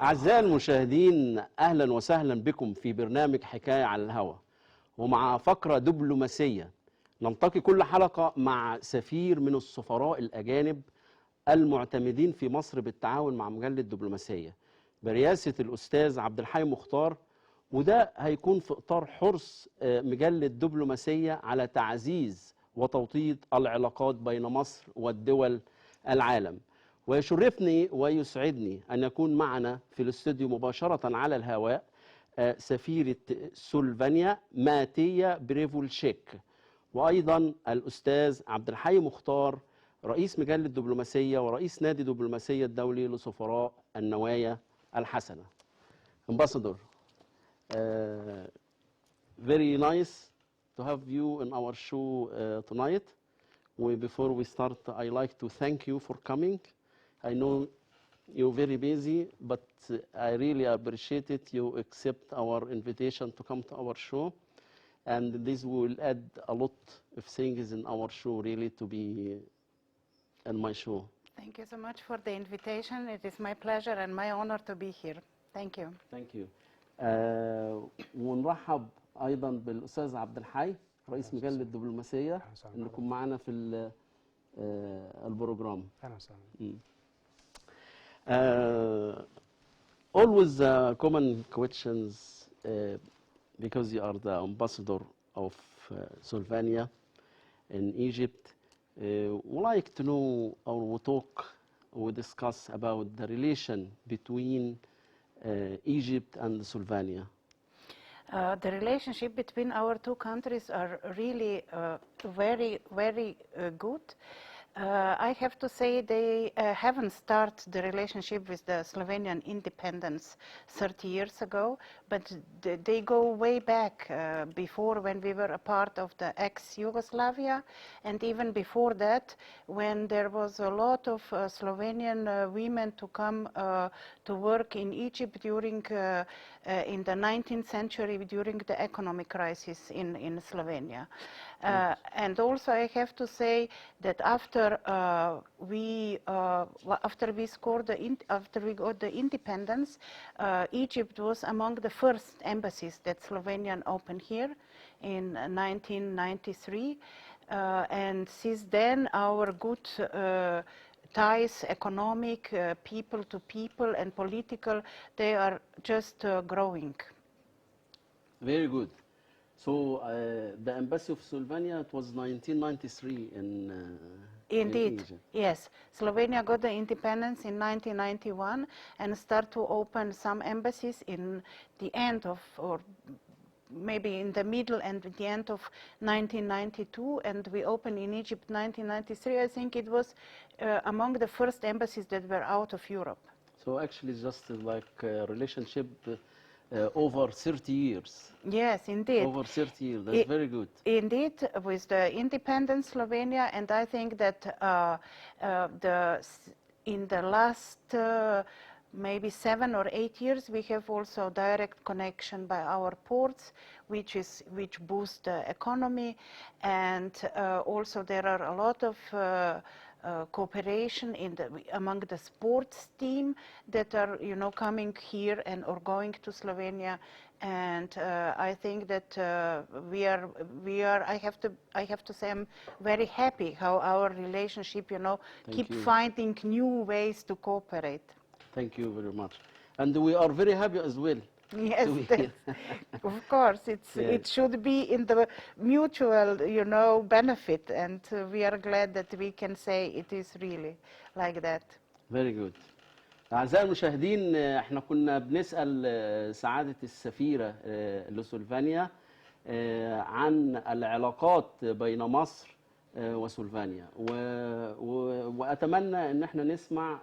أعزائي المشاهدين، أهلا وسهلا بكم في برنامج حكاية على الهوا، ومع فقرة دبلوماسية نلتقي كل حلقة مع سفير من السفراء الأجانب المعتمدين في مصر بالتعاون مع مجلة الدبلوماسية برئاسة الأستاذ عبد الحي مختار. وده هيكون في إطار حرص مجلة الدبلوماسية على تعزيز وتوطيد العلاقات بين مصر والدول العالم. ويشرفني ويسعدني أن يكون معنا في الاستوديو مباشرة على الهواء سفيرة سلوفينيا ماتيا بريفولشيك، وأيضا الأستاذ عبد الحي مختار رئيس مجلة الدبلوماسية ورئيس نادي الدبلوماسية الدولي لسفراء النوايا الحسنة. Ambassador, very nice to have you in our show tonight. Before we start, I like to thank you for coming. I know you're very busy, but I really appreciate it. You accept our invitation to come to our show, and this will add a lot of things in our show, really, to be in my show. Thank you so much for the invitation. It is my pleasure and my honor to be here. Thank you. Thank you. ونرحب أيضا بالأستاذ عبد الحي رئيس مجلة الدبلوماسية إنكم معنا في البروجرام. أهلا وسهلا. Always common questions because you are the ambassador of Sylvania in Egypt. We'd like to know, or we talk, we discuss about the relation between Egypt and Sylvania. The relationship between our two countries are really very good. I have to say they haven't started the relationship with the Slovenian independence 30 years ago, but they go way back before, when we were a part of the ex-Yugoslavia, and even before that, when there was a lot of Slovenian women to come to work in Egypt during in the 19th century during the economic crisis in Slovenia. And also I have to say that after we got the independence, Egypt was among the first embassies that Slovenian opened here in 1993, and since then our good ties, economic, people to people, and political, they are just growing. Very good. So the embassy of Slovenia, it was 1993 in Egypt. Yes. Slovenia got the independence in 1991 and started to open some embassies in the end of, or maybe in the middle and the end of 1992, and we opened in Egypt 1993. I think it was among the first embassies that were out of Europe. So actually just like a relationship over 30 years. Yes, indeed. Over 30 years, that's very good. Indeed, with the independent Slovenia, and I think that in the last maybe 7 or 8 years, we have also direct connection by our ports, which boosts the economy, and also there are a lot of cooperation among the sports team that are coming here and or going to Slovenia, and I think that we are I have to say I'm very happy how our relationship keep finding new ways to cooperate. Thank you very much, and we are very happy as well. Yes, of course, it should be in the mutual, benefit, and we are glad that we can say it is really like that. Very good. أعزائي المشاهدين، احنا كنا بنسأل سعادة السفيرة لسلوفينيا عن العلاقات بين مصر وسلوفينيا، وأتمنى ان احنا نسمع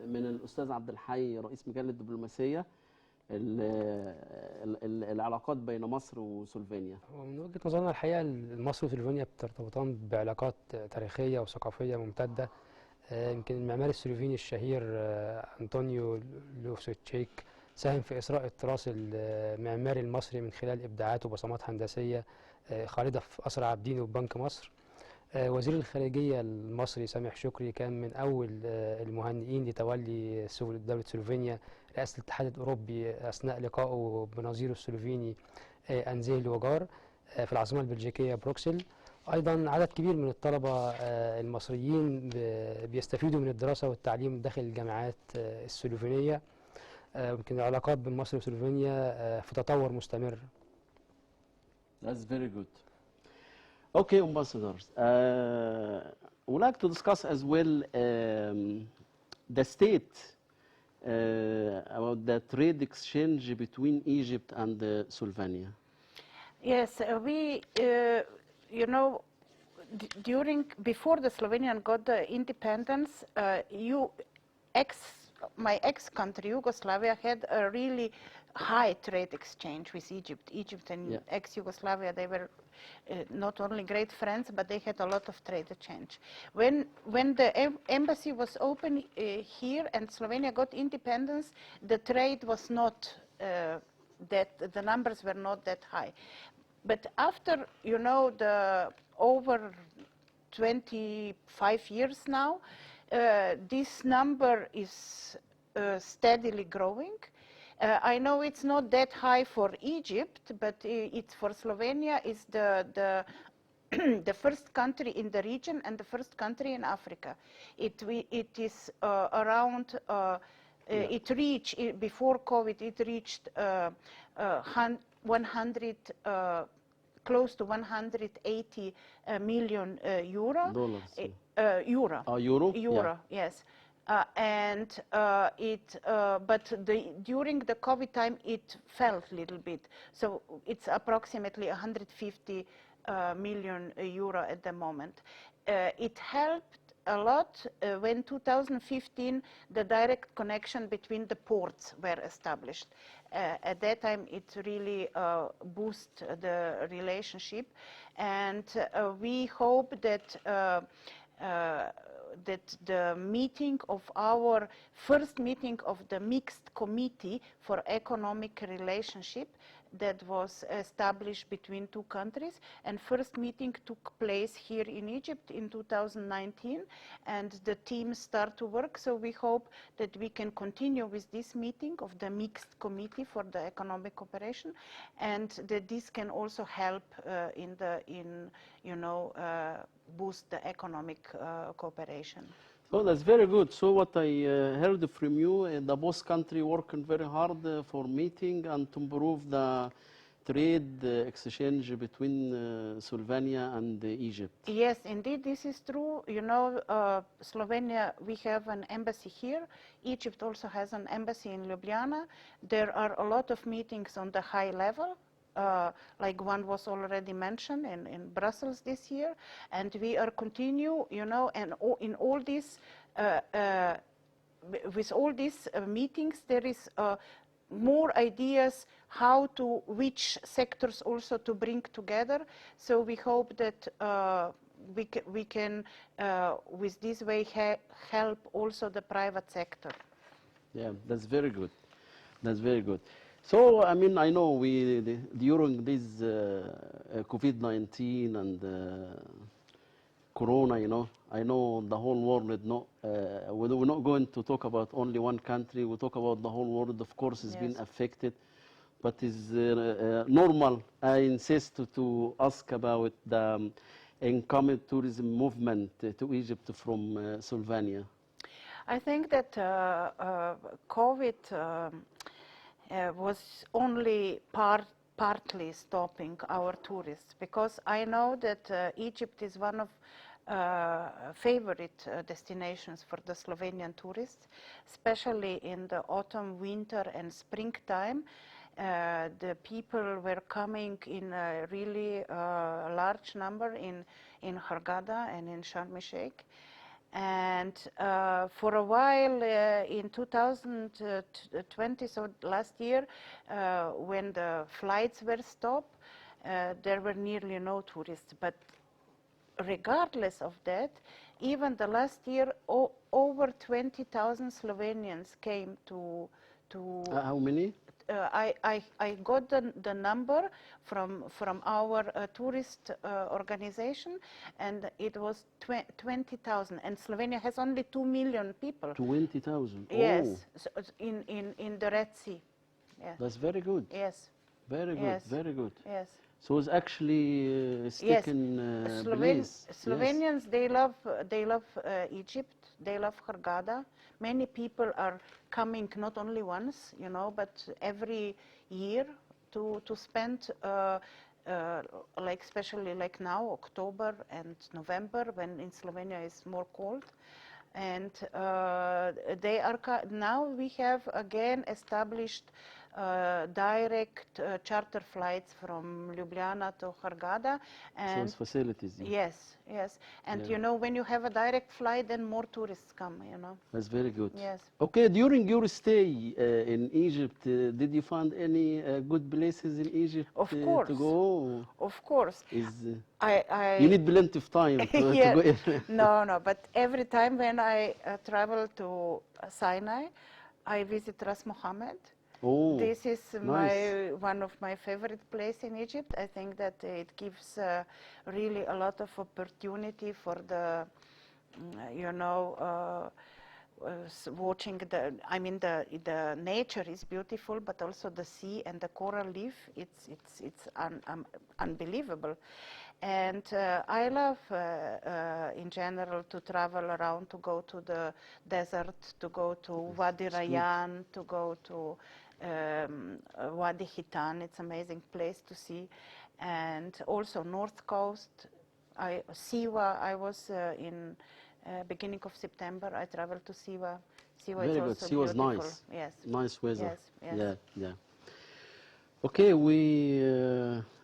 من الأستاذ عبد الحي رئيس مجلة الدبلوماسية العلاقات بين مصر وسلوفينيا. ومن وجهة نظرنا الحقيقة مصر وسلوفينيا بترتبطان بعلاقات تاريخية وثقافية ممتدة. يمكن المعماري السلوفيني الشهير أنطونيو لوفسوتشيك ساهم في إسراء التراث المعماري المصري من خلال إبداعات وبصمات هندسية خالدة في قصر عابدين وبنك مصر. وزير الخارجية المصري سامح شكري كان من أول المهنئين لتولي دولة سلوفينيا رئاسة الاتحاد الأوروبي أثناء لقائه بنظيره السلوفيني أنزيه لوجار في العاصمة البلجيكية بروكسل. أيضا عدد كبير من الطلبة المصريين بيستفيدوا من الدراسة والتعليم داخل الجامعات السلوفينية. يمكن العلاقات بين مصر وسلوفينيا في تطور مستمر. That's very good. Okay, ambassadors. We'd like to discuss as well the state about the trade exchange between Egypt and Sylvania. Yes, you know, before the Slovenian got the independence, my ex-country, Yugoslavia, had a really high trade exchange with Egypt. Egypt and ex-Yugoslavia, they were not only great friends, but they had a lot of trade exchange. When the embassy was open here and Slovenia got independence, the trade was not the numbers were not that high. But after, you know, over 25 years now, this number is steadily growing. I know it's not that high for Egypt, but it's for Slovenia is the the first country in the region and the first country in Africa. It is around. It reached before COVID. It reached 100. Close to 180 million euro. Dollars. Euro. Euro? Euro, yeah. Yes. But during the COVID time, it fell a little bit. So it's approximately 150 million euro at the moment. It helped a lot when 2015 the direct connection between the ports were established. At that time it really boosted the relationship, and we hope that that the meeting of our first meeting of the mixed committee for economic relationship that was established between two countries, and first meeting took place here in Egypt in 2019, and the teams start to work. So we hope that we can continue with this meeting of the mixed committee for the economic cooperation, and that this can also help boost the economic cooperation. Oh, that's very good. So what I heard from you, the both country working very hard for meeting and to improve the trade exchange between Slovenia and Egypt. Yes, indeed, this is true. You know, Slovenia, we have an embassy here. Egypt also has an embassy in Ljubljana. There are a lot of meetings on the high level. Like one was already mentioned in Brussels this year, and we are continue, you know, and in all this, with all these meetings, there is more ideas how to, which sectors also to bring together. So we hope that we can with this way help also the private sector. Yeah, that's very good. That's very good. So, I mean, I know during this COVID-19 and Corona, you know, I know the whole world, we're not going to talk about only one country, we talk about the whole world, of course, has been affected, but it's normal, I insist, to ask about the incoming tourism movement to Egypt from Sylvania. I think that COVID was only partly stopping our tourists, because I know that Egypt is one of favorite destinations for the Slovenian tourists, especially in the autumn, winter and springtime. The people were coming in a really large number in Hurghada and in Sharm el-Sheikh. And for a while in 2020, so last year, when the flights were stopped, there were nearly no tourists. But regardless of that, even the last year, over 20,000 Slovenians came to how many? I got the number from our tourist organization, and it was 20,000. And Slovenia has only 2 million people. 20,000. Yes, Oh, so in the Red Sea. Yeah. that's very good. Yes. Very good. Yes. Very good. Yes. So it's actually sticking place. Slovenians, they love Egypt. They love Hurghada. Many people are coming not only once, you know, but every year to spend like especially like now, October and November, when in Slovenia is more cold. And they are now we have again established direct charter flights from Ljubljana to Hurghada, So and it's facilities. Yeah. yes, yes, and Yeah. you know, when you have a direct flight, then more tourists come, you know. That's very good. Yes. Okay, during your stay in Egypt, did you find any good places in Egypt Of course. to go? Of course. Is I you need plenty of time to Yeah. go in. No, but every time when I travel to Sinai, I visit Ras Mohammed. Oh, This is nice. one of my favorite places in Egypt. I think that it gives really a lot of opportunity for the, you know, watching the. I mean, the nature is beautiful, but also the sea and the coral reef. It's unbelievable. And I love, in general, to travel around, to go to the desert, to go to Wadi it's good. Rayyan, to go to Wadi Hitan. It's an amazing place to see. And also North Coast. Siwa, I was in beginning of September. I traveled to Siwa. Siwa is Very good. also Sea was beautiful. nice. Yes. Nice weather. Yes. Yes. Yeah, yeah. Okay,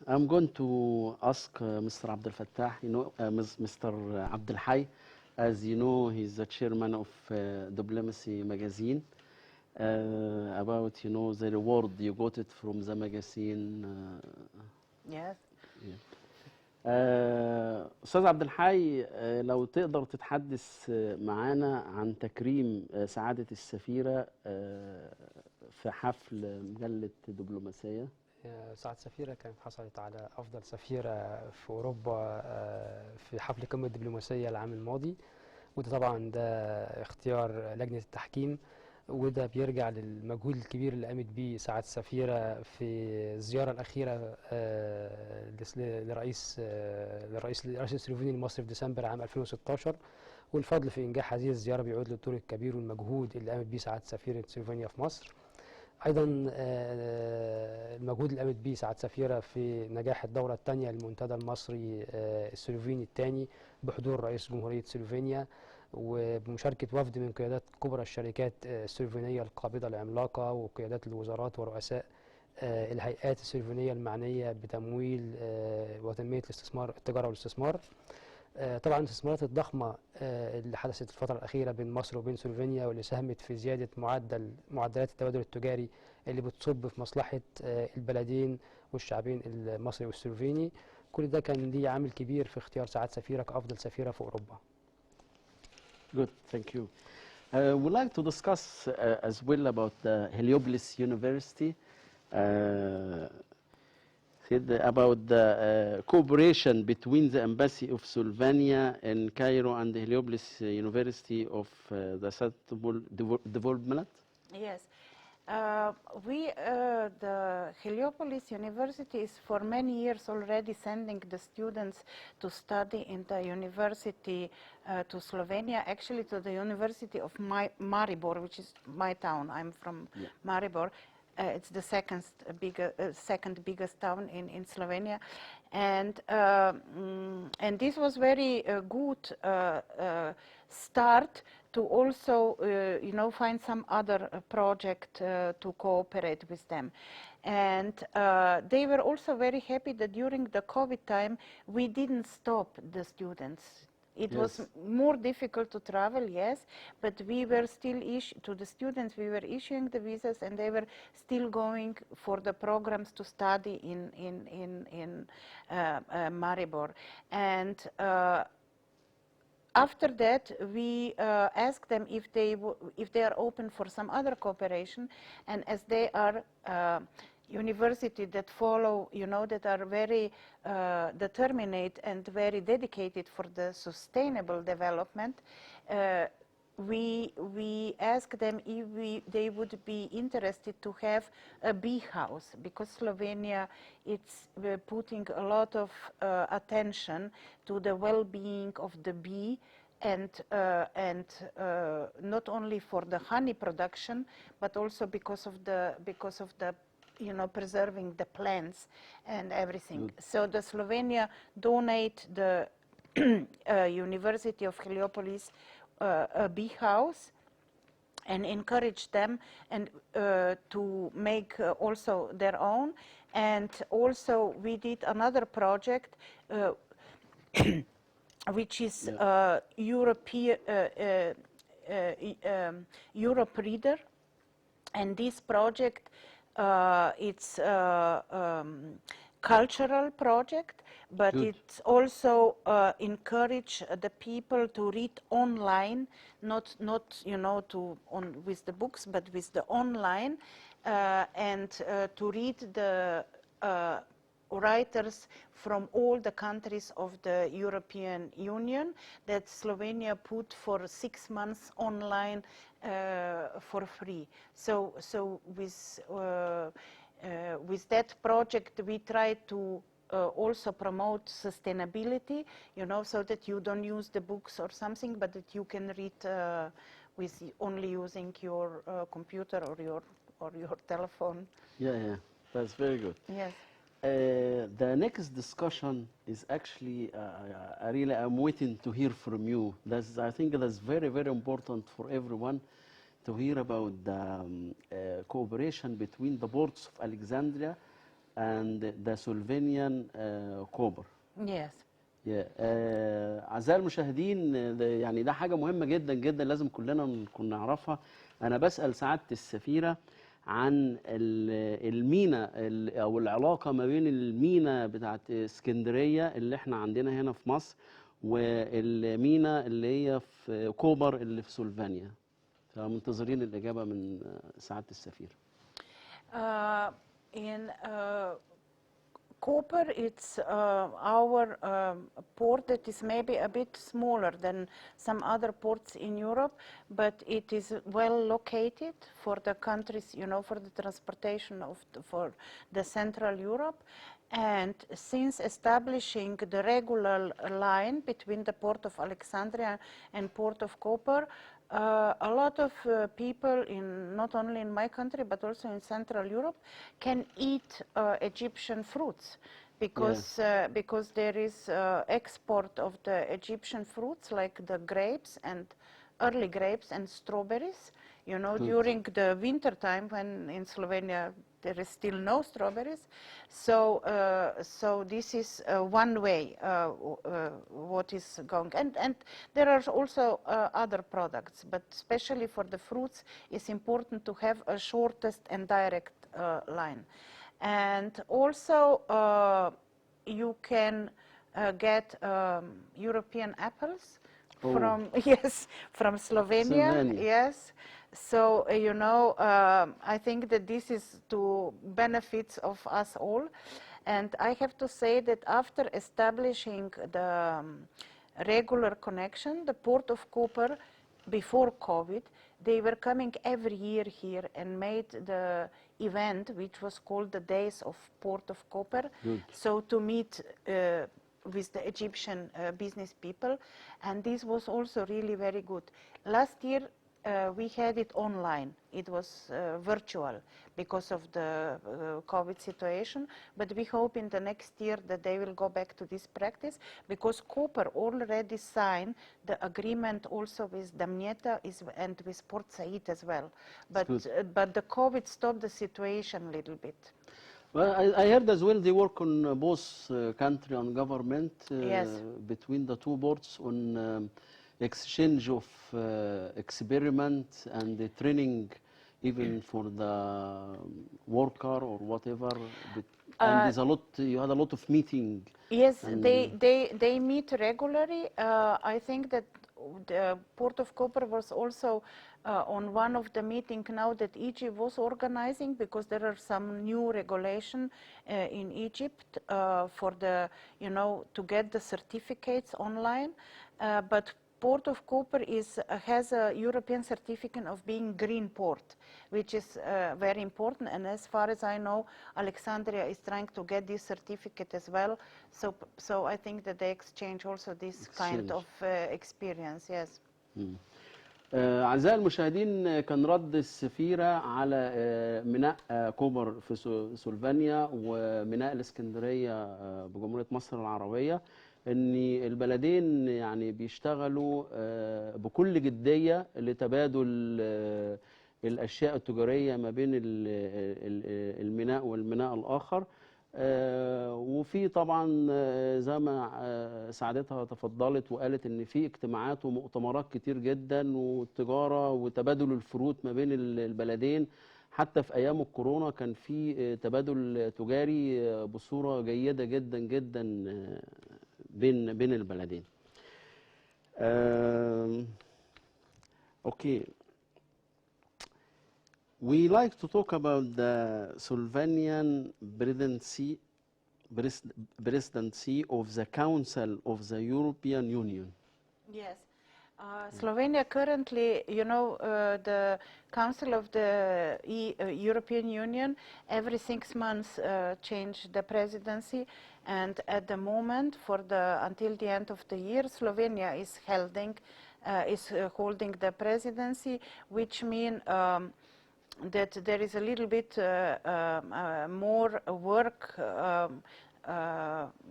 I'm going to ask Mr. Abdel Fattah, you know, Mr. Abdel Hay, as you know, he's the chairman of Diplomacy magazine, about, you know, the reward you got it from the magazine. Yes. أستاذ عبد الحي، لو تقدر تتحدث معانا عن تكريم سعادة السفيرة في حفل مجلة دبلوماسية. سعادة السفيرة كانت حصلت على أفضل سفيرة في أوروبا في حفل قمة الدبلوماسية العام الماضي، وده طبعا ده اختيار لجنة التحكيم، وده بيرجع للمجهود الكبير اللي قامت بيه سعادة السفيرة في الزيارة الأخيرة لرئيس السلوفيني المصري في ديسمبر عام 2016، والفضل في إنجاح هذه الزيارة بيعود للدور الكبير والمجهود اللي قامت بيه سعادة سفيرة سلوفينيا في مصر. أيضا المجهود اللي قامت بيه سعادة سفيرة في نجاح الدورة الثانية للمنتدى المصري السلوفيني الثاني بحضور رئيس جمهورية سلوفينيا وبمشاركة وفد من قيادات كبرى الشركات السلوفينية القابضة العملاقة وقيادات الوزارات ورؤساء الهيئات السلوفينية المعنية بتمويل وتنمية الاستثمار التجارة والاستثمار. طبعا الاستثمارات الضخمة اللي حدثت الفترة الأخيرة بين مصر وبين سلوفينيا واللي ساهمت في زيادة معدلات التبادل التجاري اللي بتصب في مصلحة البلدين والشعبين المصري والسلوفيني، كل ده كان ليه عامل كبير في اختيار سعادة سفيرة كأفضل سفيرة في أوروبا. Good, thank you. We'd like to discuss as well about the Heliopolis University, about the cooperation between the Embassy of Sylvania in Cairo and the Heliopolis University of the Sustainable Development. Yes. The Heliopolis University is for many years already sending the students to study in the university to Slovenia, actually to the University of Maribor, which is my town. I'm from Maribor. It's the second biggest town in Slovenia, and this was very good start to also you know, find some other project to cooperate with them. And they were also very happy that during the COVID time we didn't stop the students. It was more difficult to travel, yes, but we were still to the students we were issuing the visas, and they were still going for the programs to study in Maribor. And after that, we ask them if they are open for some other cooperation, and as they are university that follow, that are very determined and very dedicated for the sustainable development, we ask them if they would be interested to have a bee house, because Slovenia it's putting a lot of attention to the well-being of the bee, and not only for the honey production, but also because of the preserving the plants and everything. So the Slovenia donate the University of Heliopolis a bee house, and encourage them and to make also their own. And also we did another project which is Europe Reader, and this project it's cultural project, but it's also encourage the people to read online, not with the books, but with the online, and to read the writers from all the countries of the European Union that Slovenia put for 6 months online for free. So with that project, we try to also promote sustainability, so that you don't use the books or something, but that you can read with only using your computer or your telephone. Yeah, that's very good. Yes. The next discussion is actually, I'm waiting to hear from you. I think that's very, very important for everyone to hear about the cooperation between the ports of Alexandria and the Slovenian cooper. Yes. أعزائي المشاهدين، يعني ده حاجة مهمة جدا جدا لازم كلنا نكون نعرفها. أنا بسأل سعادة السفيرة عن المينا أو العلاقة ما بين المينا بتاعت اسكندرية اللي احنا عندنا هنا في مصر والمينا اللي هي في كوبر اللي في سلوفينيا. فمنتظرين الإجابة من سعادة السفير. In Koper, it's our port that is maybe a bit smaller than some other ports in Europe, but it is well located for the countries, for the transportation for the Central Europe. And since establishing the regular line between the port of Alexandria and port of Koper, a lot of people not only in my country but also in Central Europe can eat Egyptian fruits, because there is export of the Egyptian fruits like the grapes and early grapes and strawberries. During the winter time when in Slovenia there is still no strawberries, so this is one way what is going, and there are also other products, but especially for the fruits it's important to have a shortest and direct line. And also you can get European apples from Slovenia. Yes. So I think that this is to benefits of us all. And I have to say that after establishing the regular connection, the port of Koper, before COVID, they were coming every year here and made the event which was called the Days of Port of Koper. So to meet with the Egyptian business people, and this was also really very good. Last year we had it online. It was virtual because of the COVID situation, but we hope in the next year that they will go back to this practice, because Koper already signed the agreement also with Damietta and with Port Said as well. But the COVID stopped the situation a little bit. Well, I heard as well they work on both country and government between the two ports on exchange of experiment and the training, even for the worker or whatever. And there's you had a lot of meeting. Yes, they meet regularly. I think that the Port of Koper was also on one of the meeting now that Egypt was organizing, because there are some new regulation in Egypt for the, to get the certificates online, but Port of Koper has a European certificate of being green port, which is very important. And as far as I know, Alexandria is trying to get this certificate as well. So I think that they exchange also this kind of experience. Yes. أعزائي المشاهدين، كان رد السفيرة على ميناء كوبر في سلوفينيا وميناء الإسكندرية بجمهورية مصر العربية ان البلدين يعني بيشتغلوا بكل جدية لتبادل الاشياء التجارية ما بين الميناء والميناء الاخر. وفي طبعا زي ما سعادتها تفضلت وقالت ان في اجتماعات ومؤتمرات كتير جدا والتجارة وتبادل الفروت ما بين البلدين. حتى في ايام الكورونا كان في تبادل تجاري بصورة جيدة جدا جدا بين البلدين. Okay. We like to talk about the Slovenian presidency of the Council of the European Union. Yes. Slovenia currently, the Council of the European Union every 6 months change the presidency, and at the moment, until the end of the year, Slovenia is holding the presidency, which means that there is a little bit more work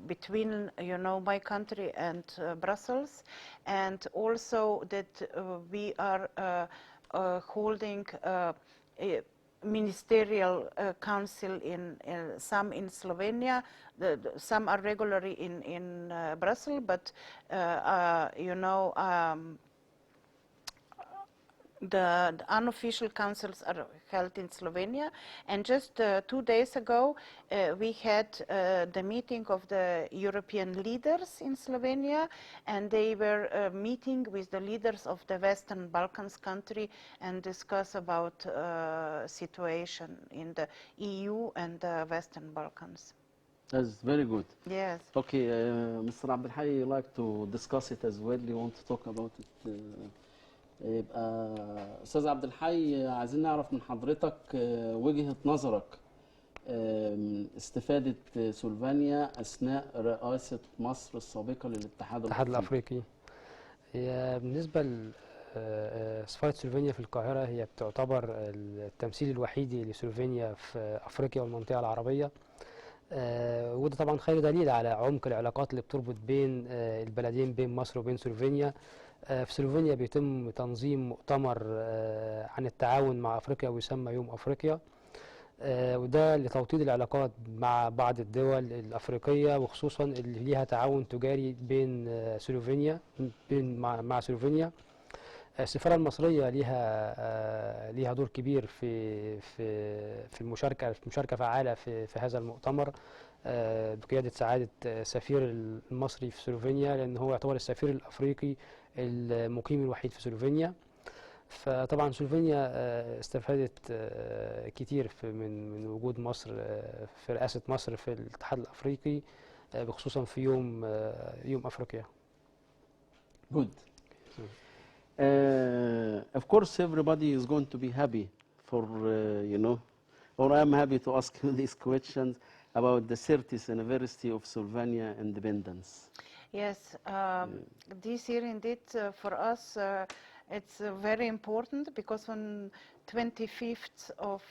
between my country and Brussels, and also that we are holding a ministerial council some in Slovenia. Some are regularly in Brussels, but the unofficial councils are held in Slovenia. And just 2 days ago, we had the meeting of the European leaders in Slovenia, and they were meeting with the leaders of the Western Balkans country and discuss about situation in the EU and the Western Balkans. That's very good. Yes. Okay, Mr. عبد الحي, you like to discuss it as well? You want to talk about it? يبقى أستاذ عبد الحي، عايزين نعرف من حضرتك وجهة نظرك استفادة سلوفينيا أثناء رئاسة مصر السابقة للاتحاد الأفريقي. هي بالنسبة لسفارة سلوفينيا في القاهرة، هي بتعتبر التمثيل الوحيدي لسلوفينيا في أفريقيا والمنطقة العربية، وده طبعا خير دليل على عمق العلاقات اللي بتربط بين البلدين، بين مصر وبين سلوفينيا. في سلوفينيا بيتم تنظيم مؤتمر عن التعاون مع أفريقيا ويسمى يوم أفريقيا، وده لتوطيد العلاقات مع بعض الدول الأفريقية، وخصوصا اللي ليها تعاون تجاري بين سلوفينيا مع سلوفينيا. السفارة المصرية ليها دور كبير في المشاركة فعالة في هذا المؤتمر بقيادة سعادة السفير المصري في سلوفينيا، لأن هو يعتبر السفير الأفريقي المقيم الوحيد في سلوفينيا. فطبعا سلوفينيا استفادت كتير من وجود مصر في رئاسة مصر في الاتحاد الأفريقي، بخصوصا في يوم أفريقيا. Good. Of course, everybody is going to be happy for, or I'm happy to ask you these questions about the 30th anniversary of Slovenia independence. Yes, this year indeed for us it's very important, because on 25th of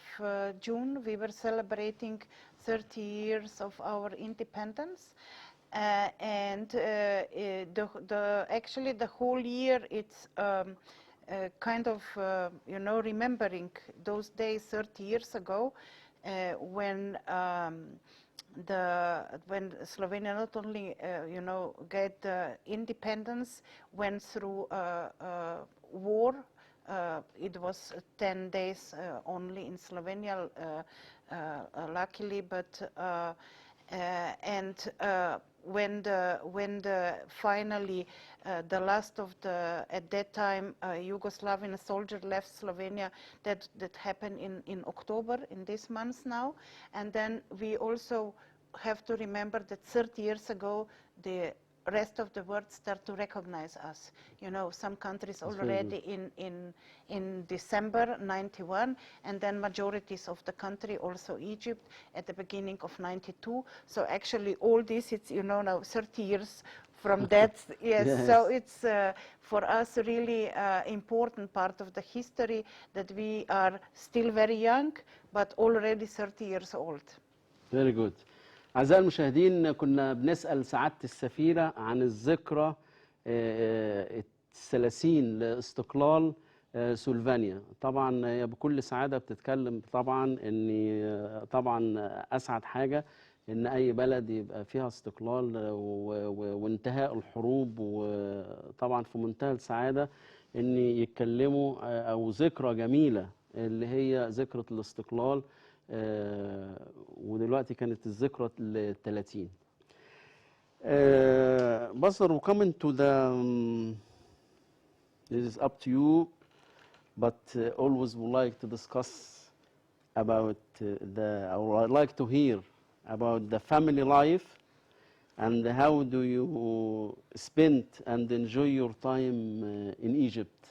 June we were celebrating 30 years of our independence. And actually the whole year it's kind of remembering those days 30 years ago when Slovenia not only get independence, went through war. It was 10 days only in Slovenia, luckily, but and when finally the last of the, at that time, Yugoslavian soldier left Slovenia, that happened in October, in this month now. And then we also have to remember that 30 years ago, the rest of the world start to recognize us. You know, some countries already in December 91, and then majorities of the country, also Egypt, at the beginning of 92. So actually all this, it's, you know, now 30 years from that. Yes, Yes. So it's for us really important part of the history that we are still very young, but already 30 years old. Very good. أعزائي المشاهدين، كنا بنسأل سعادة السفيرة عن الذكرى الثلاثين لاستقلال سلوفينيا. طبعا هي بكل سعادة بتتكلم طبعا ان طبعا أسعد حاجة ان أي بلد يبقى فيها استقلال وانتهاء الحروب، وطبعا في منتهى السعادة ان يتكلموا أو ذكرى جميلة اللي هي ذكرى الاستقلال. ودلوقتي كانت الذكرى ال30. Basar, we coming to the this is up to you, but always would like to discuss about or I'd like to hear about the family life and how do you spend and enjoy your time in Egypt.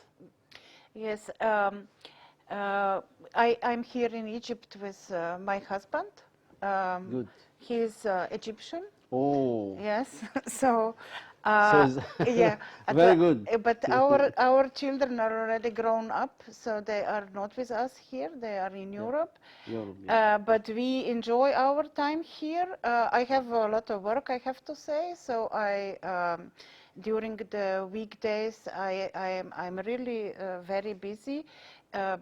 Yes. I'm here in Egypt with my husband. Good. He's Egyptian. Oh. Yes. So. Yeah. Very good. But our children are already grown up, so they are not with us here. They are in Europe. Europe, yeah. But we enjoy our time here. I have a lot of work, I have to say. So during the weekdays, I'm really very busy.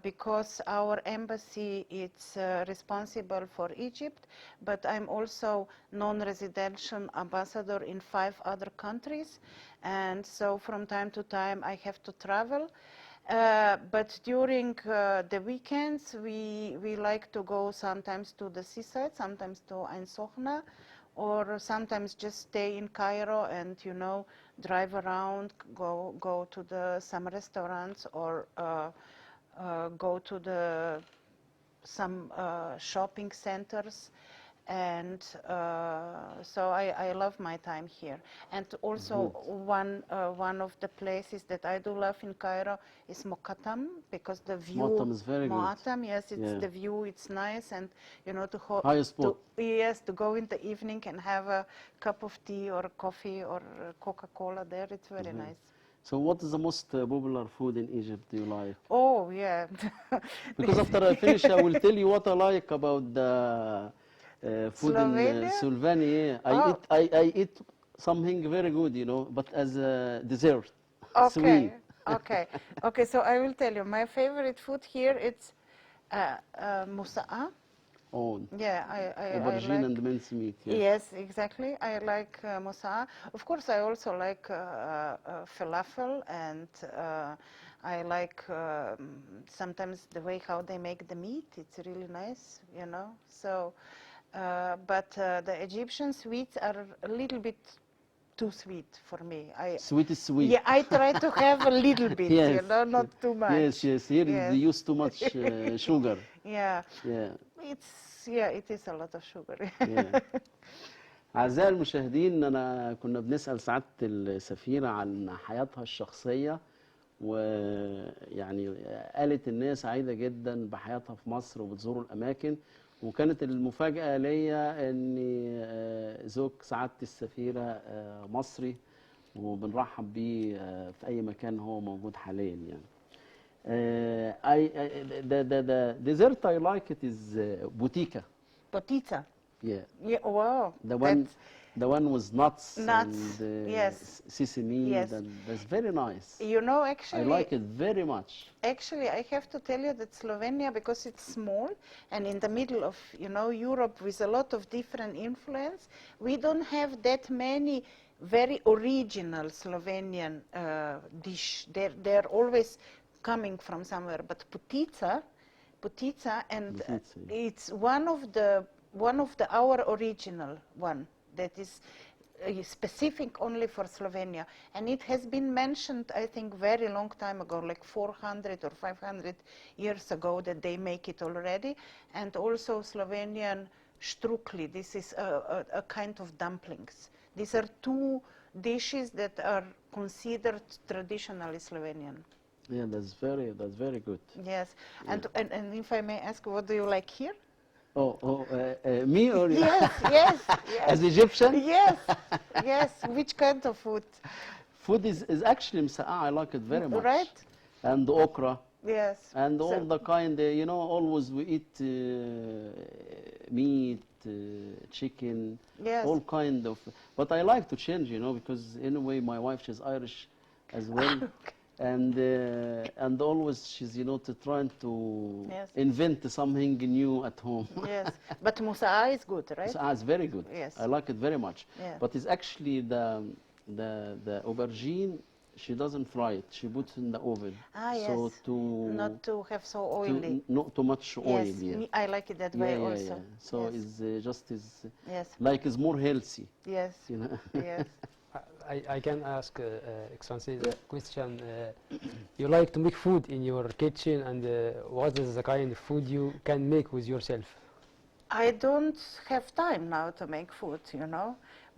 Because our embassy is responsible for Egypt, but I'm also non-residential ambassador in 5 other countries, and so from time to time I have to travel. But during the weekends we like to go sometimes to the seaside, sometimes to Ein Sokhna, or sometimes just stay in Cairo and, you know, drive around, go to some restaurants, or go to some shopping centers, and so I love my time here. And also one of the places that I do love in Cairo is Mokatam, because the view. Mokatam is very good. Mokatam, yes, it's the view. It's nice, and you know, to go in the evening and have a cup of tea or coffee or Coca-Cola there. It's very nice. So what is the most popular food in Egypt do you like? Oh, yeah. Because after I finish, I will tell you what I like about the food Slovenia? in Sylvania. I eat something very good, you know, but as a dessert. Okay, sweet. okay. So I will tell you, my favorite food here, it's musa'a. Oh, yeah, I aubergine like, and mincemeat. Yes, exactly. I like musa'a. Of course, I also like falafel, and I like sometimes the way how they make the meat. It's really nice, you know. So, but the Egyptian sweets are a little bit too sweet for me. Sweet is sweet. Yeah, I try to have a little bit, yes. you know, not too much. Yes. Here they use too much sugar. Yeah. It is a lot of sugar. أعزائي المشاهدين، كنا بنسأل سعادة السفيرة عن حياتها الشخصية، ويعني قالت إن هي سعيدة جدا بحياتها في مصر وبتزور الأماكن، وكانت المفاجأة ليا إن زوج سعادة السفيرة مصري، وبنرحب بيه في أي مكان هو موجود حاليا يعني. The dessert I like it is botica. Botica. Yeah. Wow. The one with nuts. Nuts. And yes. Sesame. Yes. That's very nice. You know, actually, I like it very much. Actually, I have to tell you that Slovenia, because it's small and in the middle of, you know, Europe with a lot of different influence, we don't have that many very original Slovenian dish. They're always coming from somewhere, but putica, and it's one of our original one that is specific only for Slovenia, and it has been mentioned, I think, very long time ago, like 400 or 500 years ago, that they make it already. And also Slovenian štrukli. This is a kind of dumplings. These are two dishes that are considered traditionally Slovenian. Yeah, that's very good. Yes, and if I may ask, what do you like here? Me or you? Yes, yes, yes. As Egyptian? Yes, yes. Which kind of food? Food is actually msa'a. I like it very much. Right? And okra. Yes. And So- all the kind, always we eat meat, chicken, Yes. all kind of. But I like to change, because in a way my wife, she's Irish as well. And always she's, trying to Yes. invent something new at home. Yes, but musa'a is good, right? So, it's very good. Yes. I like it very much. Yeah. But it's actually the aubergine, she doesn't fry it. She puts it in the oven. Ah, yes. So Not to have so oily. not too much oil. Yes, Yeah. I like it that way Yeah, also. yeah. So yes. it's just is Yes, like it's more healthy. yes, yes. I can ask Excellency the question. You like to make food in your kitchen, and what is the kind of food you can make with yourself? I don't have time now to make food,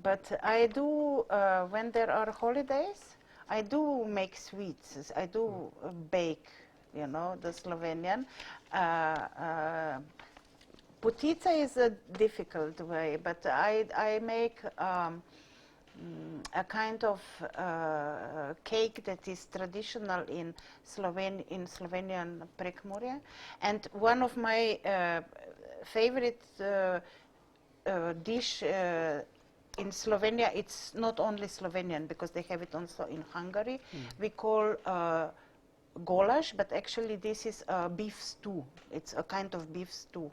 but I do, when there are holidays, I do make sweets. I do bake, the Slovenian. Putica is a difficult way, but I make a kind of cake that is traditional in Slovenian Prekmurje. And one of my favorite dish in Slovenia, it's not only Slovenian, because they have it also in Hungary. We call Goulash, but actually this is a beef stew. It's a kind of beef stew.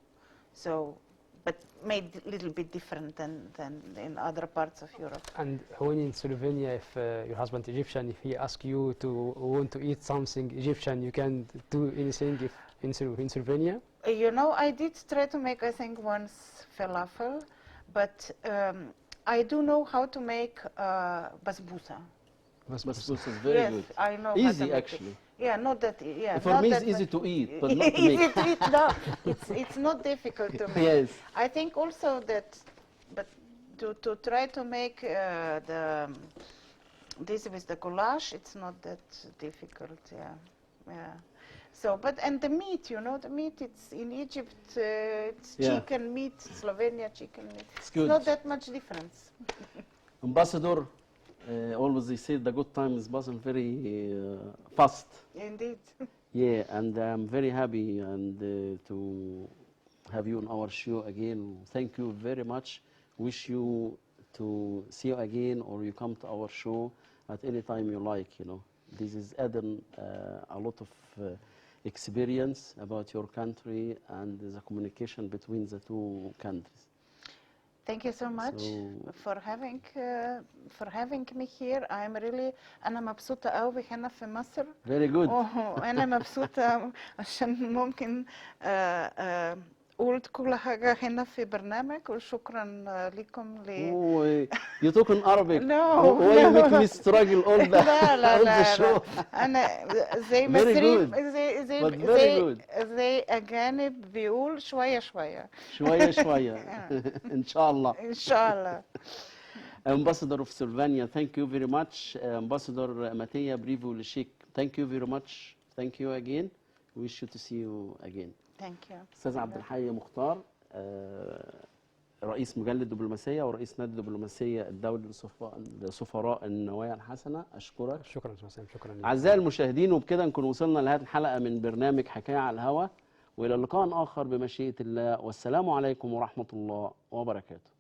So, but made a little bit different than in other parts of Europe. And when in Slovenia, if your husband Egyptian, if he asks you to want to eat something Egyptian, you can do anything if in Slovenia? I did try to make, I think, once falafel, but I do know how to make basbousa. Basbousa is very yes, good. I know. how to Easy make actually. It. Yeah, not that. Yeah, For not me, that it's easy much- to eat, but not to easy make. to eat. No, it's not difficult to make. Yes. I think also that, but to try to make this with the goulash, it's not that difficult. Yeah, yeah. So, and the meat, the meat, it's in Egypt, it's Yeah. chicken meat, Slovenia chicken meat. It's good. Not that much difference. Ambassador, always they say the good time is passing very fast. Indeed. Yeah, and I'm very happy to have you on our show again. Thank you very much. Wish you to see you again, or you come to our show at any time you like. This is adding a lot of experience about your country and the communication between the two countries. Thank you so much So- for having me here. أنا مبسوطة أوي هنا في مصر. Very good. وأنا مبسوطة عشان ممكن قلت كل حاجة هنا في برنامج، وشكرا لكم. Oh, you talk in Arabic. No, Why you make no. me struggle all the, لا لا all the لا show? لا. أنا زي Very مصري، good. زي But very good. زي أجانب بيقول شوية شوية. شوية شوية. إن شاء الله. إن شاء الله. Ambassador of Sylvania, thank you very much. Ambassador Matija Brivu-Leshik, thank you very much. Thank you again. Wish you to see you again. Thank you. أستاذ عبد الحي مختار، رئيس مجلة الدبلوماسية ورئيس نادي الدبلوماسية الدولي لسفراء النوايا الحسنة، أشكرك. شكرا حسام، شكرا لك. أعزائي المشاهدين، وبكده نكون وصلنا لهذه الحلقة من برنامج حكاية على الهوا، وإلى لقاء آخر بمشيئة الله، والسلام عليكم ورحمة الله وبركاته.